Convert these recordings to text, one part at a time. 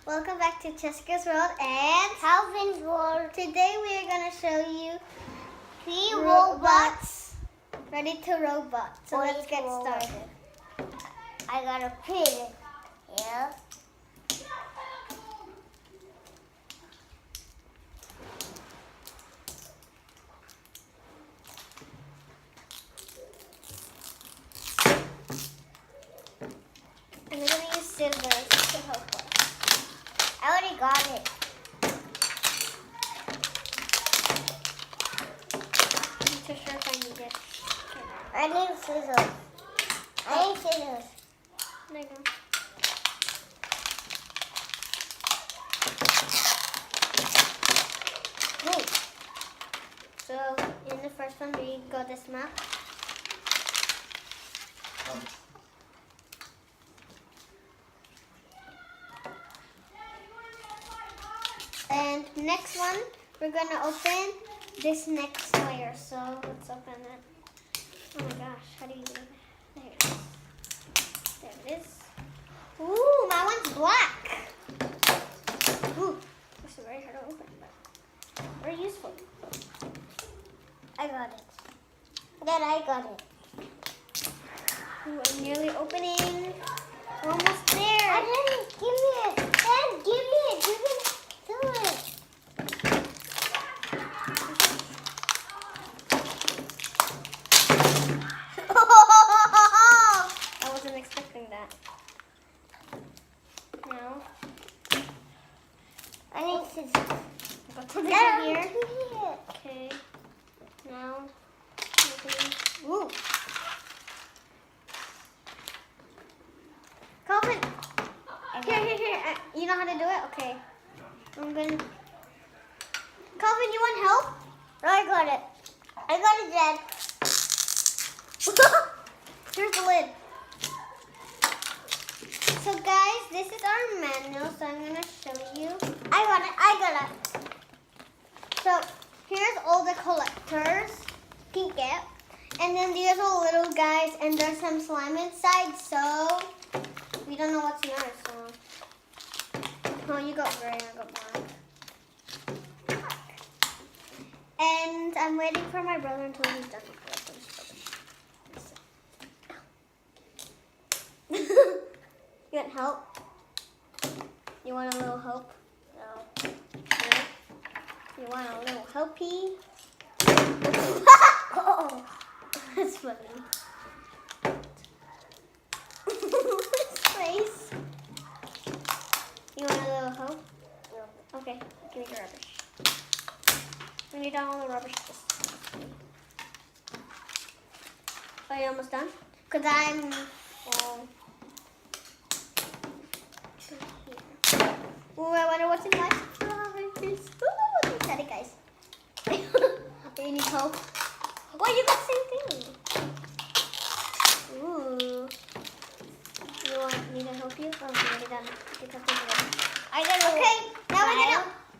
Welcome back to Jessica's World and Calvin's World. today we are going to show you Three robots ready to robot. So Ready let's to get robot. started. I got a pin. Yeah. And we're going to use scissors to help us. I already got it. I'm not too sure if I need it. I need scissors. I need scissors. There you go. Wait. So in the first one we got this map. And next one, we're gonna open this next layer. So let's open it. Oh my gosh, how do you do it? There it is. There it is. Ooh, my one's black. Ooh, this is very hard to open, but very useful. I got it. Then I got it. Ooh, I'm nearly opening. We're almost there. I didn't. Give me it. Dad, give me it. You can do it. I wasn't expecting that. Now, I need scissors. I'll put this Dad, in here. give me it. Okay. Now, opening. Ooh. Calvin, here. You know how to do it? Okay. I'm gonna. Calvin, you want help? No, I got it. I got it, Dad. Here's the lid. So guys, this is our manual, so I'm gonna show you. I got it. So here's all the collectors you can get. And then these are little guys, and there's some slime inside, so we don't know what's in ours. So. Oh, you got gray, I got black. And I'm waiting for my brother until he's done. You want help? You want a little help? No. You want a little helpy? Oh. That's funny. His face. You want a little help? No. Okay, give me the rubbish. When you're done all the rubbish, just... Are you almost done? Because I'm... Ooh, I wonder what's in my rubbish. Ooh, what's inside it, guys? Do you need help? Oh, you got the same thing. Ooh. You want me to help you? Oh, okay, you're done. Get something together. I got it. Okay,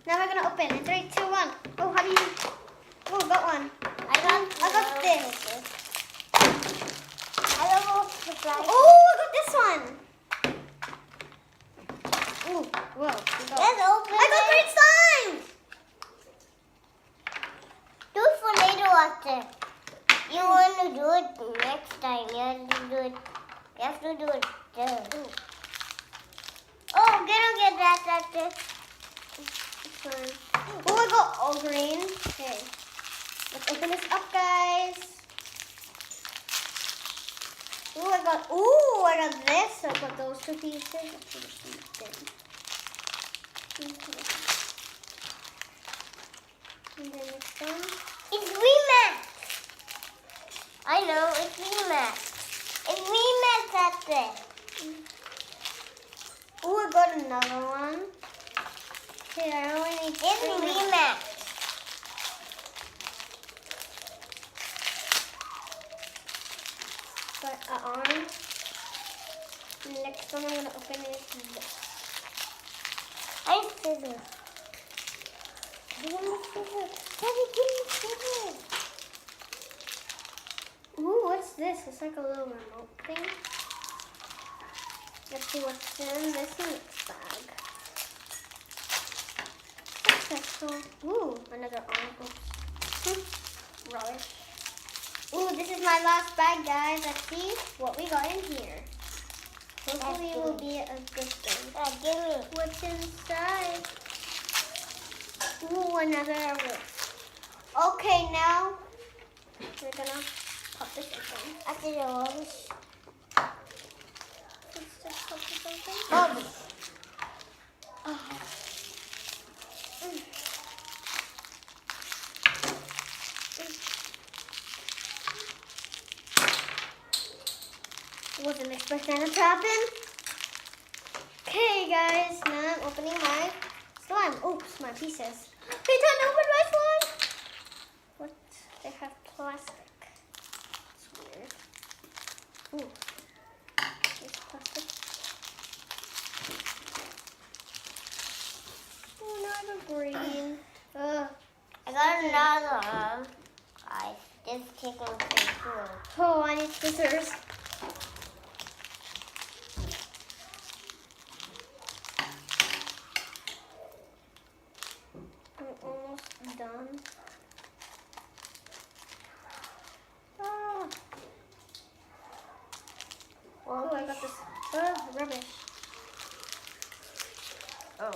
now we're gonna open. In 3, 2, 1. Oh, how do you? Oh, got one. I got this. I got the flag. Oh, I got this one. Ooh, whoa. Let's open I got green slime. Do it for later after. You want to do it next time. You have to do it. You have to do it there. Oh, get that after. Oh, I got all green. Okay. Let's open this up, guys. Ooh, I got this. I got those 2 pieces. Let's put this in. Okay. And then next one. It's Remax. I know, it's Remax. It's Remax after. Ooh, I got another one. Okay, I only need It's 3 now. Remax. Got an arm. The next one I'm going to open is this. I need scissors. Give me scissors. Daddy, give me scissors. Ooh, what's this? It's like a little remote thing. Let's see what's in this mix bag. So, ooh, another arm. Oops. Rubbish. Ooh, this is my last bag, guys. Let's see what we got in here. Hopefully it will be a good thing. Give me. What's inside? Ooh, another wolf. Okay, now we're gonna pop this open. After the rubbish. Let's just pop this open. Rubbish. Oh. Wasn't expecting that to happen. Okay, guys, now I'm opening my slime. Oops, my pieces. They don't open my slime. What? They have plastic. It's weird. Ooh, it's plastic. Oh, now I have a green. Ugh. I got another one. Guys, this chicken is so cool. Oh, I need scissors. I'm almost done. Ah. Oh, I got this. Oh, rubbish. Oh.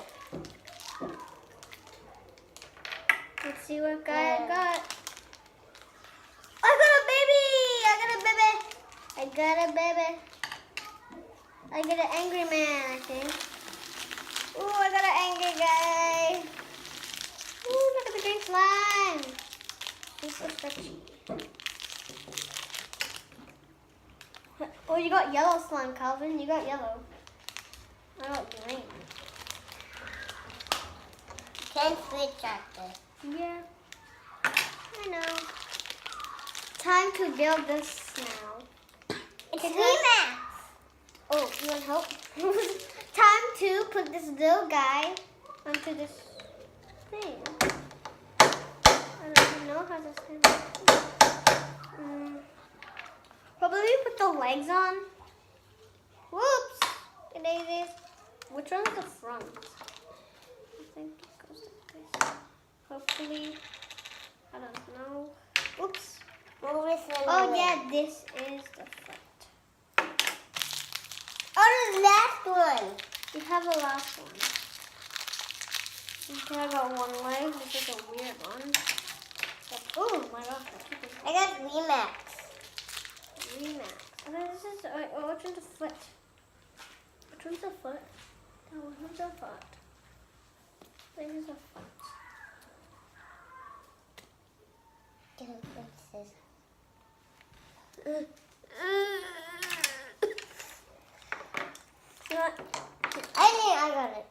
Let's see what guy I got. I got a baby! I got a baby. I got an angry man, I think. Ooh, I got an angry guy. Ooh, look at the green slime. He's so stretchy. Oh, you got yellow slime, Calvin. You got yellow. I got green. Can switch after. Yeah, I know. Time to build this now. It's It has- Remax. Oh, you want help? Time to put this little guy onto this thing. I don't even know how this thing Probably put the legs on. Whoops! Good daisies. Which one's the front? I think it goes like this. Hopefully. I don't know. Oops. Move this one Oh away. yeah, this is the front. Oh, the last one. We have the last one. Okay, I got one leg. This is a weird one. Oh my gosh, I got Remax. Remax. And then this is, which one's the foot? Which one's the foot? No, which one's the foot? This is the foot. You know what? I think I got it.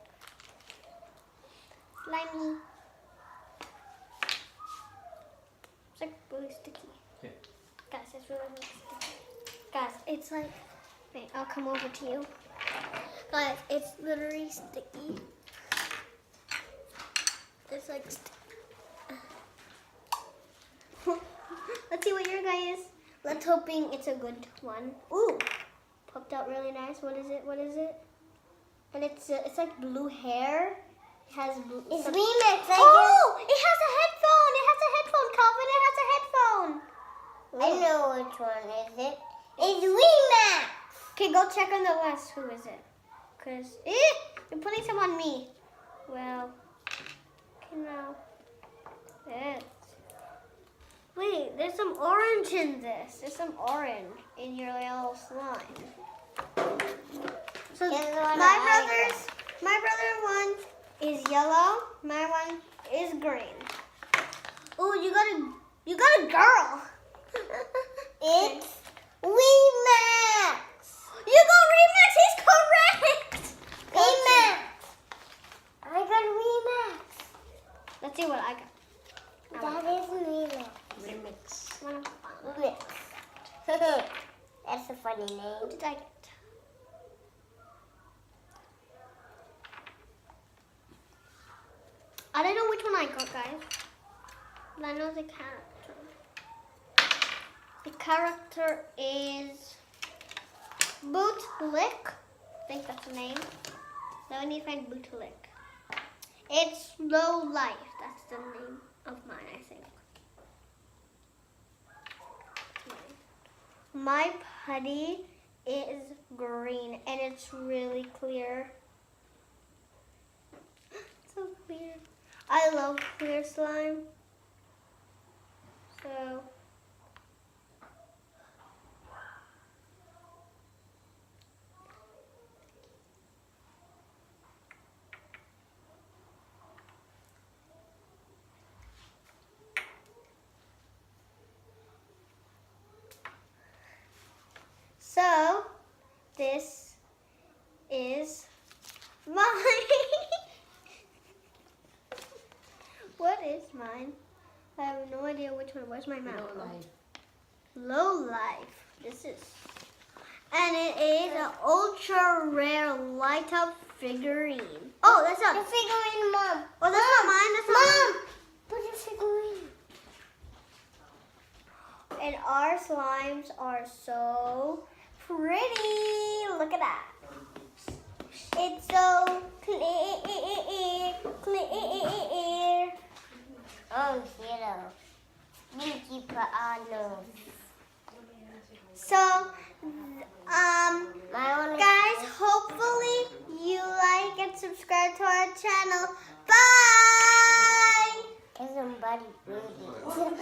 Slimy. It's like really sticky. Yeah. Guys, it's really, really sticky. Guys, it's like, wait, I'll come over to you. Guys, it's literally sticky. It's like Let's see what your guy is. Let's hoping it's a good one. Ooh, popped out really nice. What is it? What is it? And it's like blue hair. It has blue. It's some- Remax. Oh, it has a headphone. It has a headphone, Calvin. It has a headphone. I know which one is it. It's Remax. Okay, go check on the list. Who is it? Cause you're putting some on me. Well, okay now. Wait, there's some orange in this. There's some orange in your little slime. So Here's the one my brother one is yellow. My one is green. Oh, you got a girl. It's Remax. You got Remax. He's correct. Remax. I got Remax. Let's see what I got. That is Remax. Remix. Remix. That's a funny What name. did I get? I don't know which one I got, guys. But I know the character. The character is Bootlick. I think that's the name. Now we need to find Bootlick. It's Low Life. That's the name of mine, I think. My putty is green and it's really clear. So clear. I love clear slime. So this is mine. What is mine? I have no idea which one. Where's my mouth? Low Life. Low Life. This is, and it is an ultra rare light up figurine. Oh, that's The not. figurine, Mom. Oh, that's not mine. That's not Mom, mine. put the figurine. And our slimes are so pretty. Look at that. It's so clear, clear. Oh, Hero. Binky Paano. So, My one is guys, hopefully you like and subscribe to our channel. Bye. somebody reading.